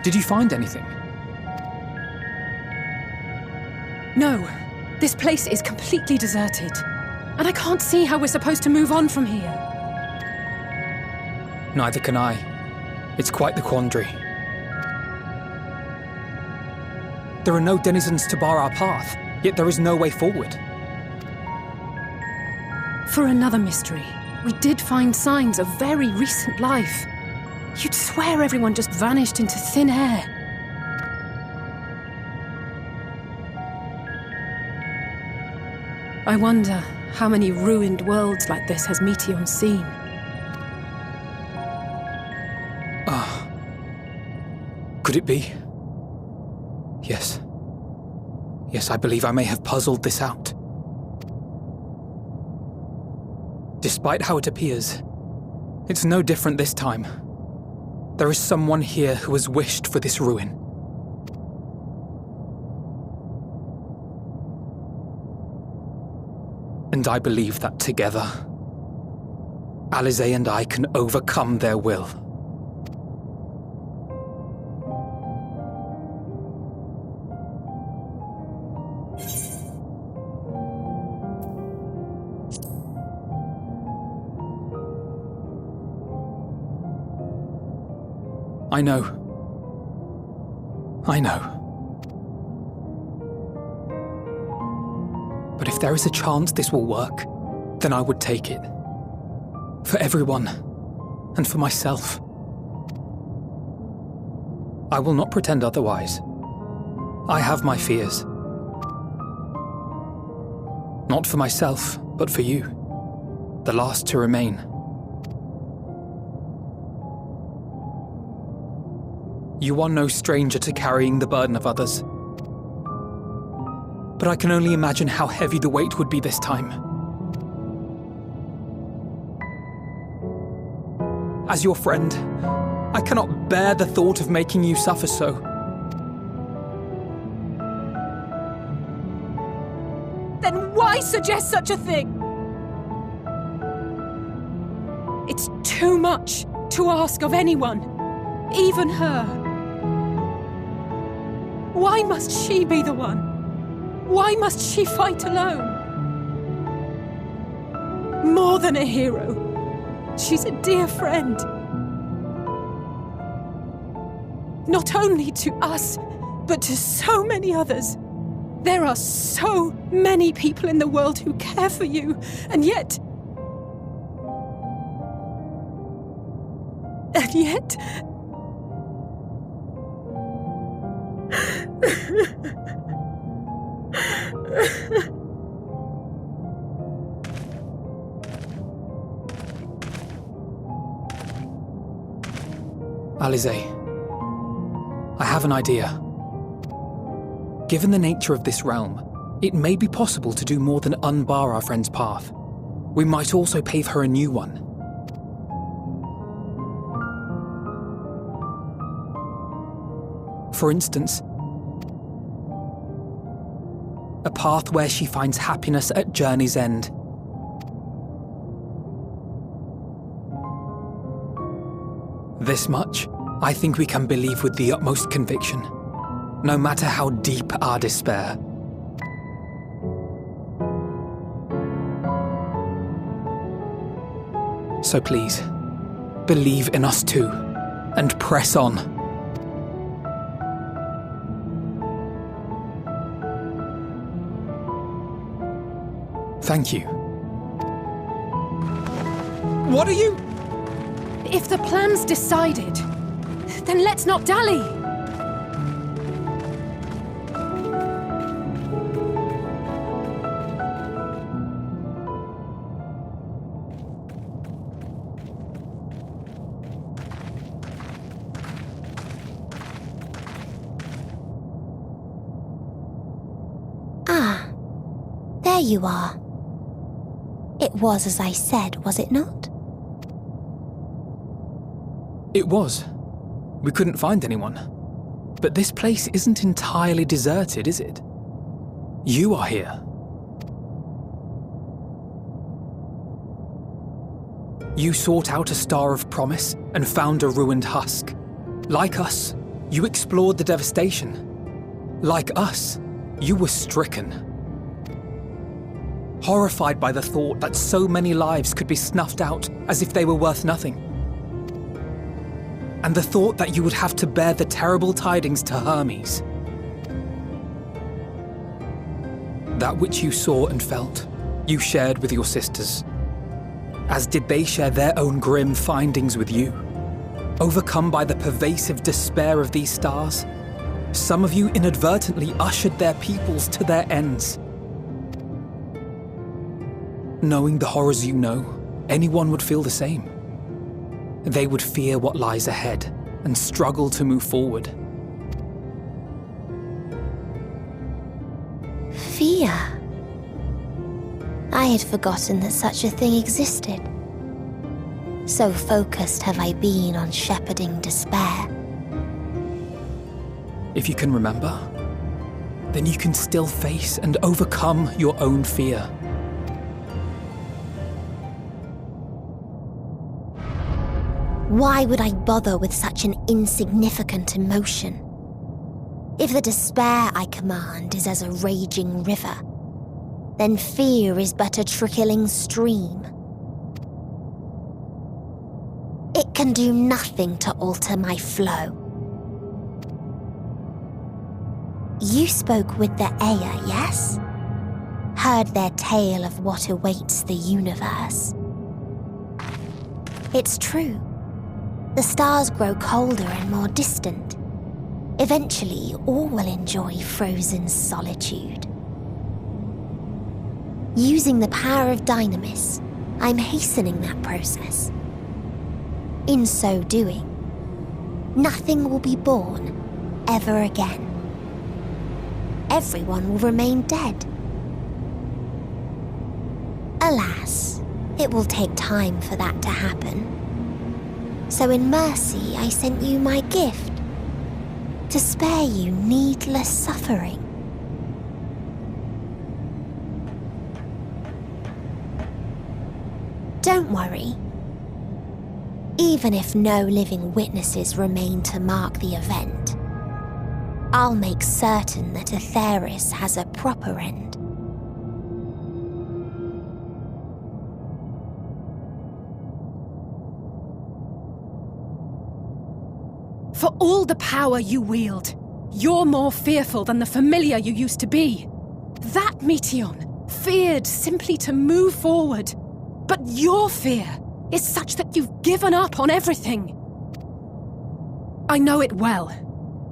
Did you find anything? No. This place is completely deserted. And I can't see how we're supposed to move on from here. Neither can I. It's quite the quandary. There are no denizens to bar our path, yet there is no way forward. For another mystery, we did find signs of very recent life. You'd swear everyone just vanished into thin air. I wonder how many ruined worlds like this has Meteion seen. Could it be? Yes. Yes, I believe I may have puzzled this out. Despite how it appears, it's no different this time. There is someone here who has wished for this ruin. And I believe that together, Alize and I can overcome their will. I know. But if there is a chance this will work, then I would take it. For everyone, and for myself. I will not pretend otherwise. I have my fears. Not for myself, but for you, the last to remain. You are no stranger to carrying the burden of others. But I can only imagine how heavy the weight would be this time. As your friend, I cannot bear the thought of making you suffer so. Then why suggest such a thing? It's too much to ask of anyone, even her. Why must she be the one? Why must she fight alone? More than a hero, she's a dear friend. Not only to us, but to so many others. There are so many people in the world who care for you, and yet... Alize, I have an idea. Given the nature of this realm, it may be possible to do more than unbar our friend's path. We might also pave her a new one. For instance, a path where she finds happiness at journey's end. This much, I think we can believe with the utmost conviction, no matter how deep our despair. So please, believe in us too, and press on. Thank you. What are you? If the plan's decided, then let's not dally. Ah, there you are. It was as I said, was it not? It was. We couldn't find anyone. But this place isn't entirely deserted, is it? You are here. You sought out a star of promise and found a ruined husk. Like us, You explored the devastation. Like us, you were stricken. Horrified by the thought that so many lives could be snuffed out as if they were worth nothing. And the thought that you would have to bear the terrible tidings to Hermes. That which you saw and felt, you shared with your sisters, as did they share their own grim findings with you. Overcome by the pervasive despair of these stars, some of you inadvertently ushered their peoples to their ends. Knowing the horrors you know, anyone would feel the same. They would fear what lies ahead and struggle to move forward. Fear? I had forgotten that such a thing existed. So focused have I been on shepherding despair. If you can remember, then you can still face and overcome your own fear. Why would I bother with such an insignificant emotion? If the despair I command is as a raging river, then fear is but a trickling stream. It can do nothing to alter my flow. You spoke with the Aya, yes? Heard their tale of what awaits the universe. It's true. The stars grow colder and more distant. Eventually, all will enjoy frozen solitude. Using the power of Dynamis, I'm hastening that process. In so doing, nothing will be born ever again. Everyone will remain dead. Alas, it will take time for that to happen. So in mercy, I sent you my gift, to spare you needless suffering. Don't worry. Even if no living witnesses remain to mark the event, I'll make certain that Aetheris has a proper end. For all the power you wield, you're more fearful than the familiar you used to be. That Meteion feared simply to move forward. But your fear is such that you've given up on everything. I know it well.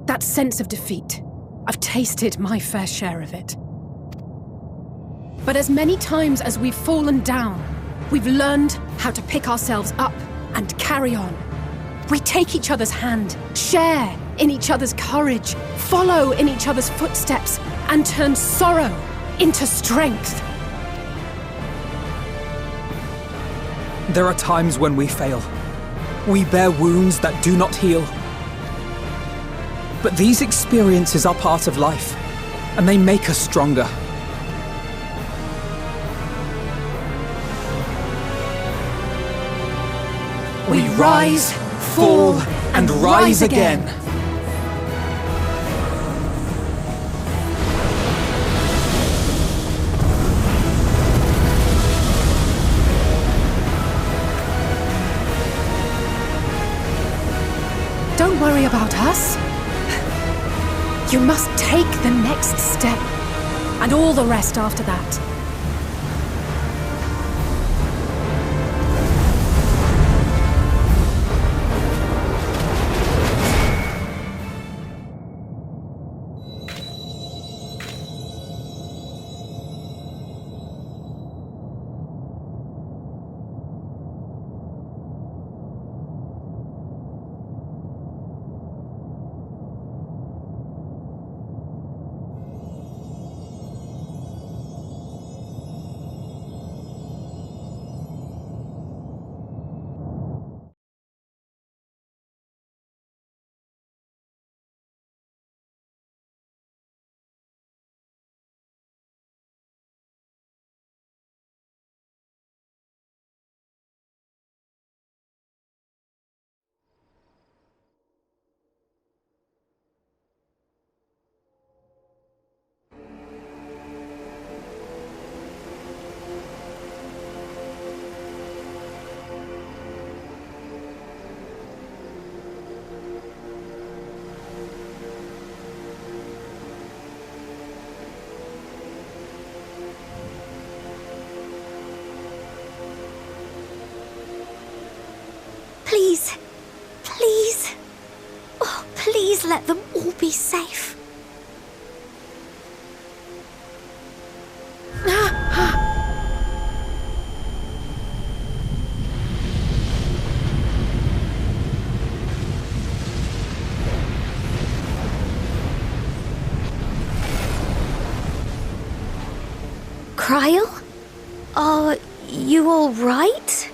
That sense of defeat. I've tasted my fair share of it. But as many times as we've fallen down, we've learned how to pick ourselves up and carry on. We take each other's hand, share in each other's courage, follow in each other's footsteps, and turn sorrow into strength. There are times when we fail. We bear wounds that do not heal. But these experiences are part of life, and they make us stronger. We rise, fall, and rise again. Don't worry about us. You must take the next step, and all the rest after that. Just let them all be safe. Cryle? Are you all right?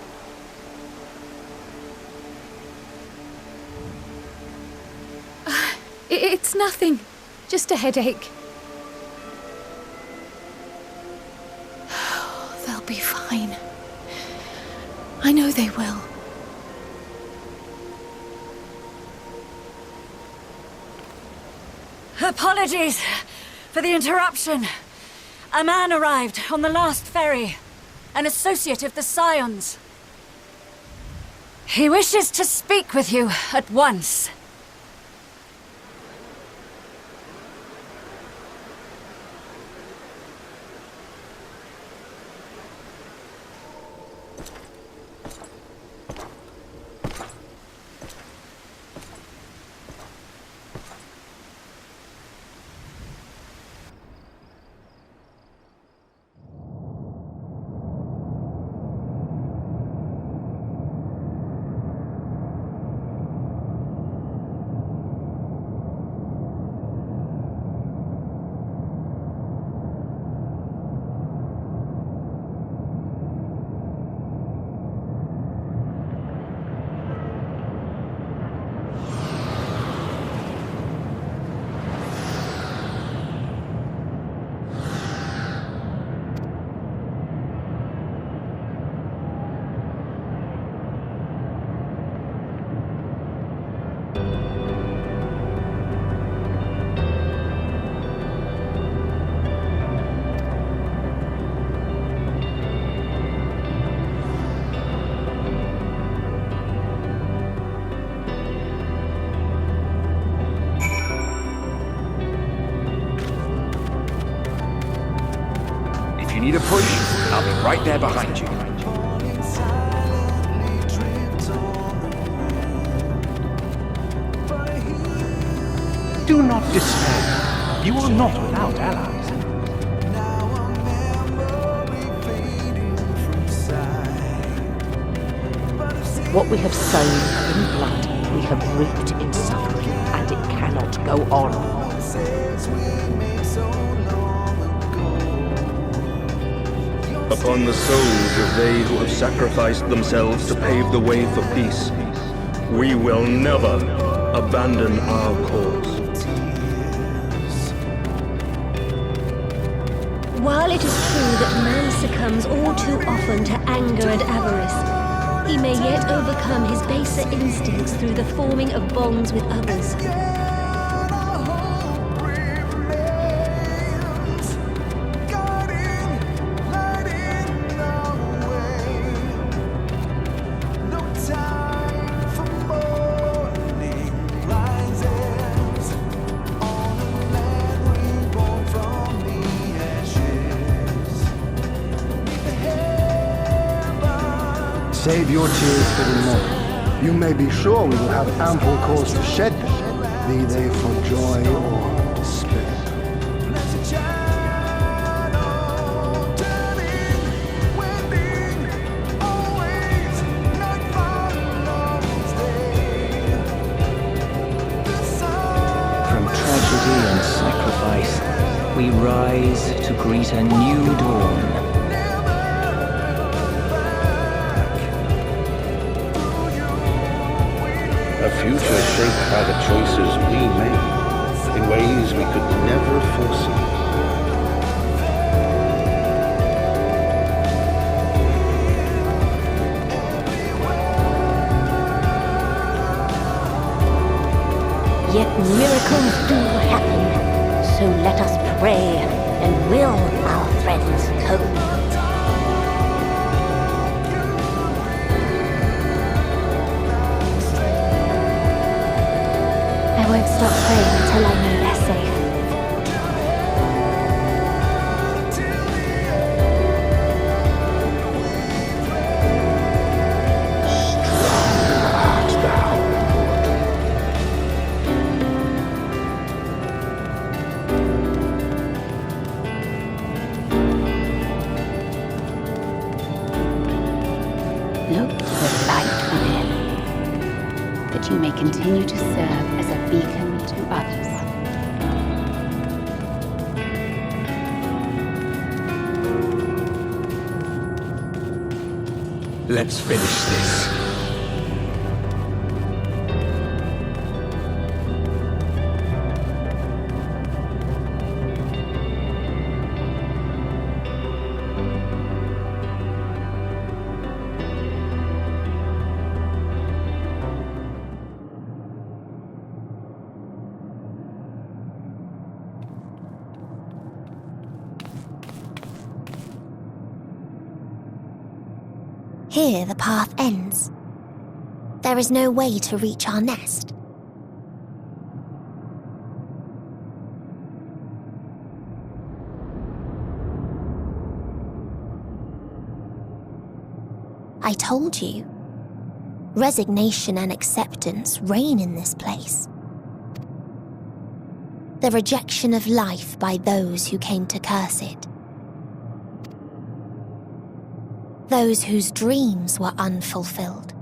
It's nothing. Just a headache. They'll be fine. I know they will. Apologies for the interruption. A man arrived on the last ferry, an associate of the Scions. He wishes to speak with you at once. If you need a push, I'll be right there behind you. Do not despair. You are not without allies. What we have sown in blood, we have reaped in suffering, and it cannot go on. Upon the souls of they who have sacrificed themselves to pave the way for peace, we will never abandon our cause. While it is true that man succumbs all too often to anger and avarice, he may yet overcome his baser instincts through the forming of bonds with others. Save your tears for the morning. You may be sure we will have ample cause to shed them, be they for joy or despair. From tragedy and sacrifice, we rise to greet a new dawn. A future shaped by the choices we made in ways we could never foresee. Yet miracles do happen, so let us pray and will our friends cope. I won't stop praying until I know they're safe. Strong art thou. Look to the light within, that you may continue to serve as a beacon to others. Let's finish this. Here the path ends. There is no way to reach our nest. I told you. Resignation and acceptance reign in this place. The rejection of life by those who came to curse it. Those whose dreams were unfulfilled,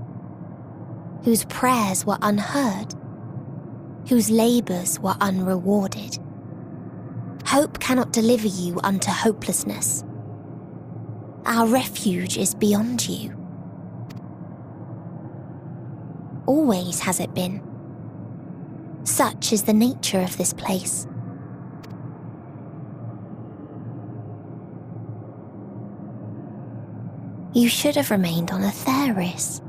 whose prayers were unheard, whose labours were unrewarded. Hope cannot deliver you unto hopelessness. Our refuge is beyond you. Always has it been. Such is the nature of this place. You should have remained on Atheris.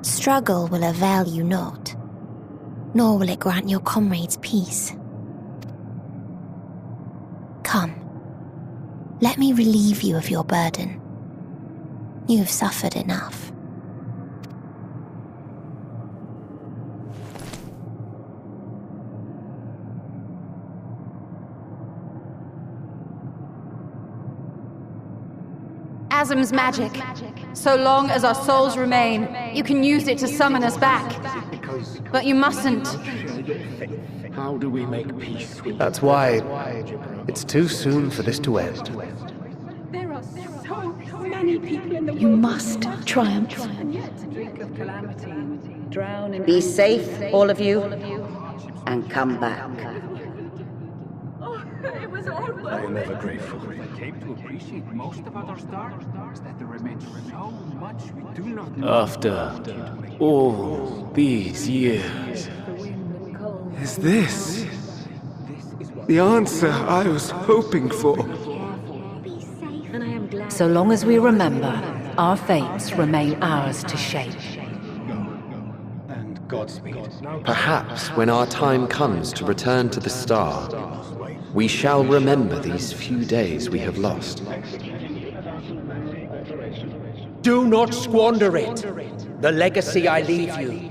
Struggle will avail you not, nor will it grant your comrades peace. Come, let me relieve you of your burden. You have suffered enough. Asm's magic. So long as our souls remain, you can use it to summon us back. But you mustn't. How do we make peace with That's why it's too soon for this to end. There are so many people in the world. You must triumph. Be safe, all of you, and come back. I am ever grateful. Came to appreciate most of our stars, that there remains so much we do not know. After all these years, is this the answer I was hoping for? So long as we remember, our fates remain ours to shape. And Godspeed. Perhaps when our time comes to return to the star, we shall remember these few days we have lost. do not squander it. The legacy I leave you.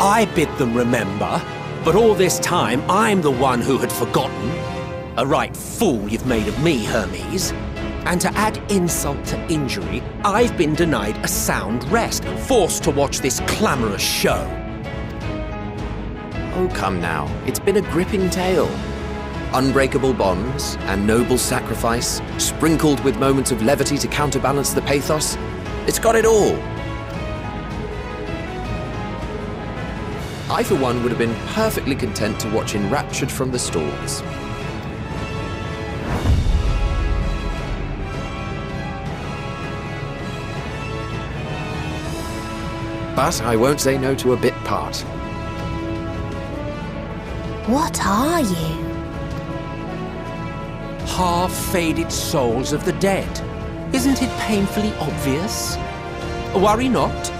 I bid them remember, but all this time I'm the one who had forgotten. A right fool you've made of me, Hermes. And to add insult to injury, I've been denied a sound rest, forced to watch this clamorous show. Oh, come now. It's been a gripping tale. Unbreakable bonds and noble sacrifice, sprinkled with moments of levity to counterbalance the pathos. It's got it all. I, for one, would have been perfectly content to watch enraptured from the stalls. But I won't say no to a bit part. What are you? half-faded souls of the dead. Isn't it painfully obvious? Worry not.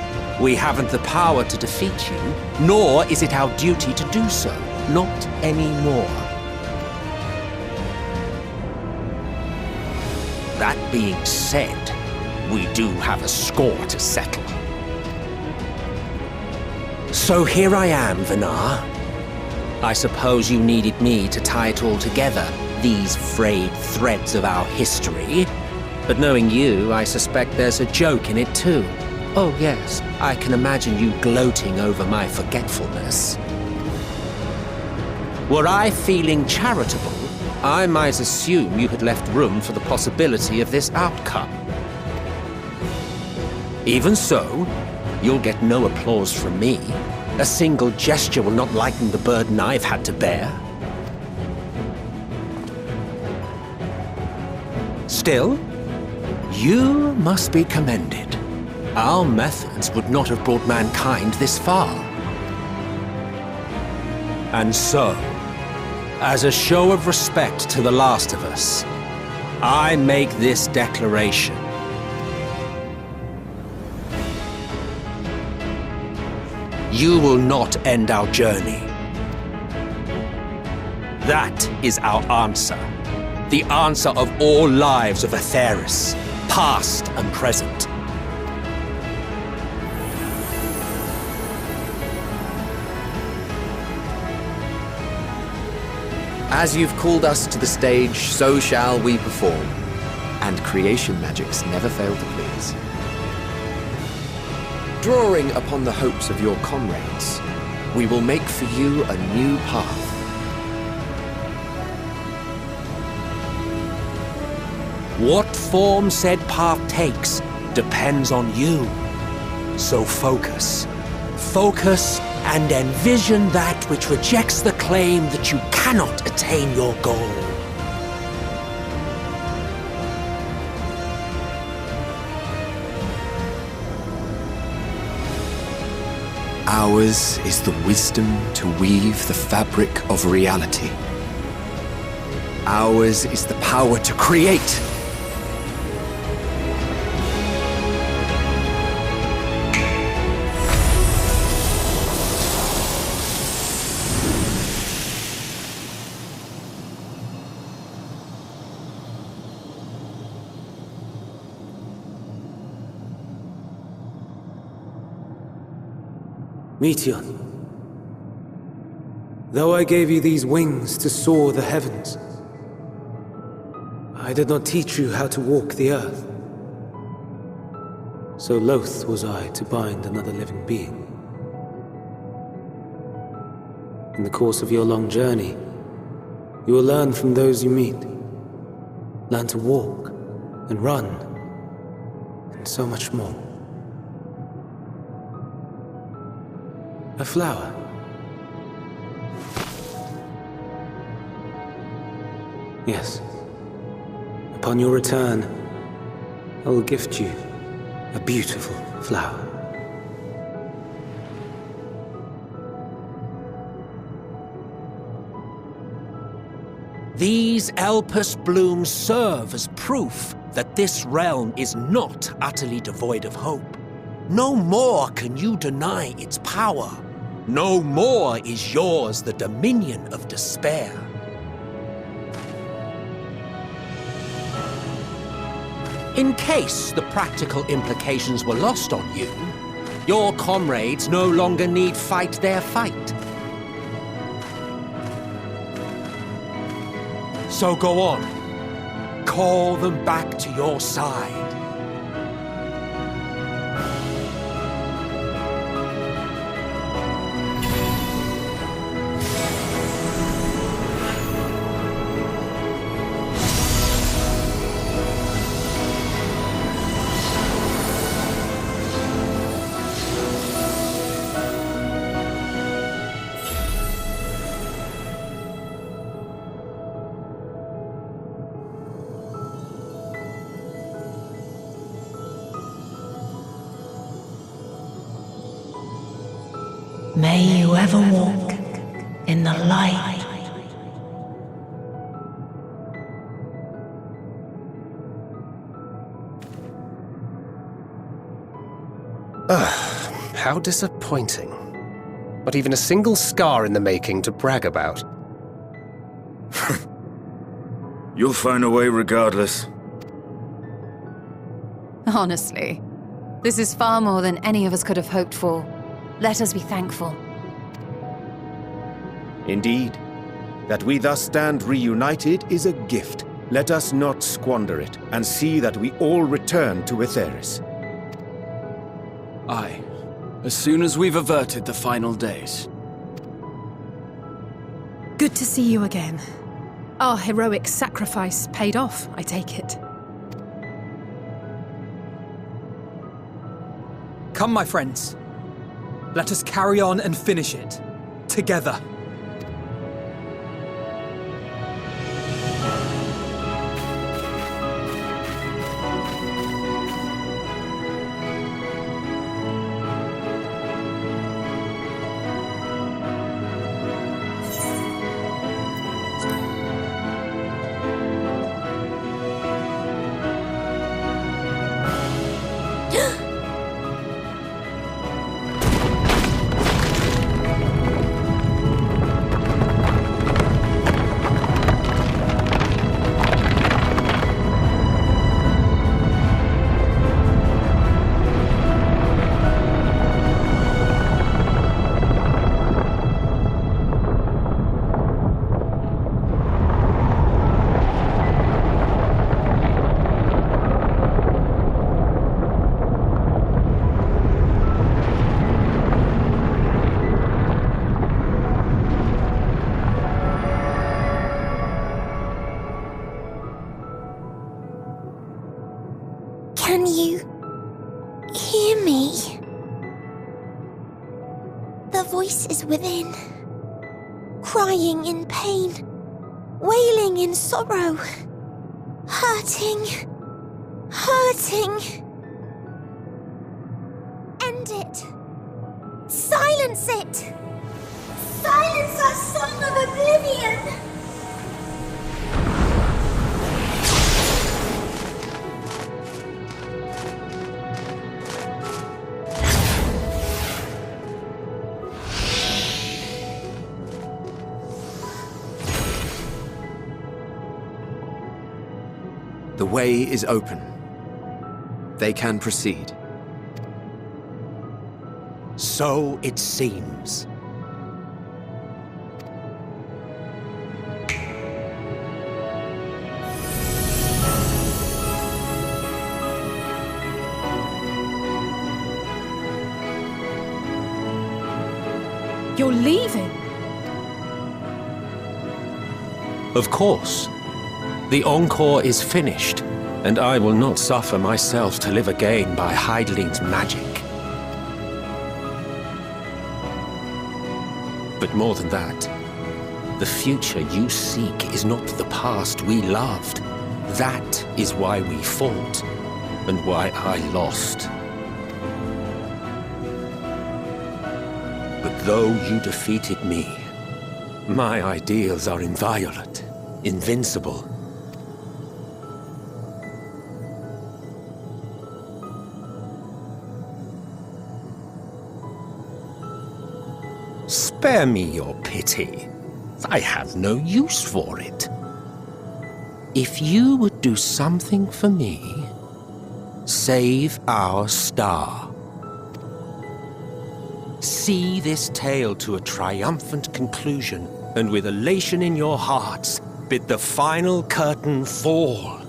We haven't the power to defeat you, nor is it our duty to do so. Not anymore. That being said, we do have a score to settle. So here I am, Vinar. I suppose you needed me to tie it all together, these frayed threads of our history. But knowing you, I suspect there's a joke in it too. Oh yes, I can imagine you gloating over my forgetfulness. Were I feeling charitable, I might assume you had left room for the possibility of this outcome. Even so, you'll get no applause from me. A single gesture will not lighten the burden I've had to bear. Still, you must be commended. Our methods would not have brought mankind this far. And so, as a show of respect to the last of us, I make this declaration. You will not end our journey. That is our answer. The answer of all lives of Aetheris, past and present. As you've called us to the stage, so shall we perform. And creation magics never fail to please. Drawing upon the hopes of your comrades, we will make for you a new path. What form said path takes depends on you. So focus. Focus and envision that which rejects the claim that you cannot attain your goal. Ours is the wisdom to weave the fabric of reality. Ours is the power to create. Meteon, though I gave you these wings to soar the heavens, I did not teach you how to walk the earth. So loath was I to bind another living being. In the course of your long journey, you will learn from those you meet. Learn to walk and run, and so much more. A flower. Yes. Upon your return, I will gift you a beautiful flower. These Elpis blooms serve as proof that this realm is not utterly devoid of hope. No more can you deny its power. No more is yours the dominion of despair. In case the practical implications were lost on you, your comrades no longer need fight their fight. So go on. Call them back to your side. May you ever walk in the light. How disappointing. Not even a single scar in the making to brag about. You'll find a way regardless. Honestly, this is far more than any of us could have hoped for. Let us be thankful. Indeed. That we thus stand reunited is a gift. Let us not squander it, and see that we all return to Etheris. Aye. As soon as we've averted the final days. Good to see you again. Our heroic sacrifice paid off, I take it. Come, my friends. Let us carry on and finish it. Together. Can you hear me? The voice is within, crying in pain, wailing in sorrow, hurting. End it. Silence it. Silence our song of oblivion. The way is open. They can proceed. So it seems. You're leaving? Of course. The encore is finished, and I will not suffer myself to live again by Heideling's magic. But more than that, the future you seek is not the past we loved. That is why we fought, and why I lost. But though you defeated me, my ideals are inviolate, invincible. Spare me your pity. I have no use for it. If you would do something for me, save our star. See this tale to a triumphant conclusion, and with elation in your hearts, bid the final curtain fall.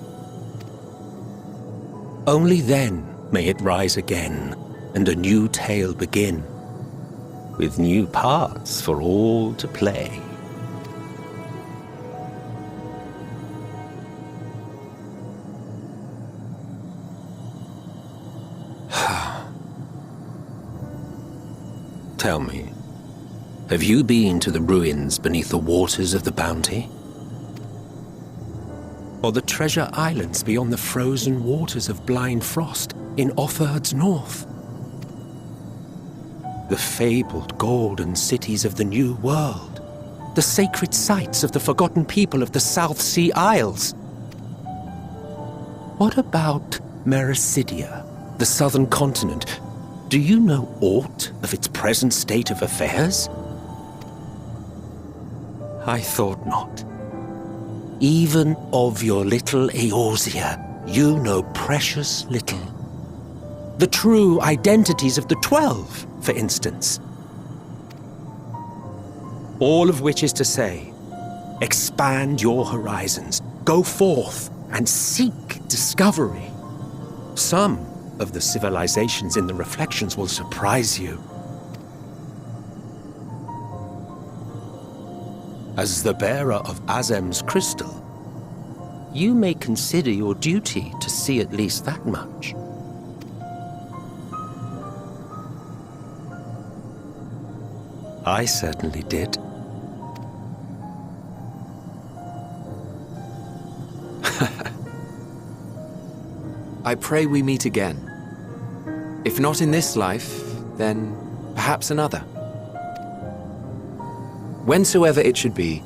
Only then may it rise again, and a new tale begin, with new parts for all to play. Tell me, have you been to the ruins beneath the waters of the Bounty? Or the treasure islands beyond the frozen waters of Blind Frost in Offerd's north? The fabled golden cities of the New World, the sacred sites of the forgotten people of the South Sea Isles? What about Mericidia, the southern continent? Do you know aught of its present state of affairs? I thought not. Even of your little Eorzea, you know precious little. The true identities of the 12, for instance. All of which is to say, expand your horizons, go forth and seek discovery. Some of the civilizations in the reflections will surprise you. As the bearer of Azem's crystal, you may consider your duty to see at least that much. I certainly did. I pray we meet again. If not in this life, then perhaps another. Whensoever it should be,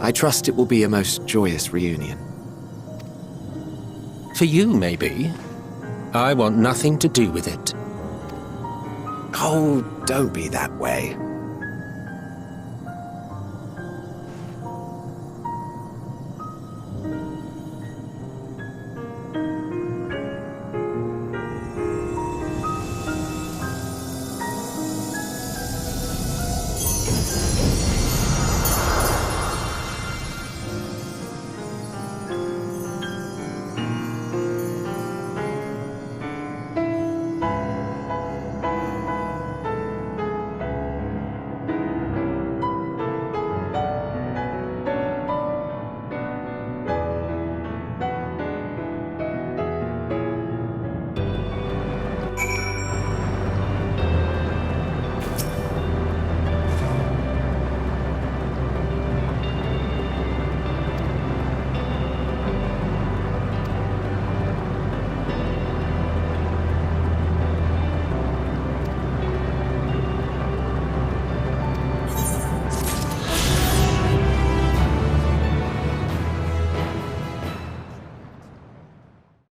I trust it will be a most joyous reunion. For you, maybe. I want nothing to do with it. Oh, don't be that way.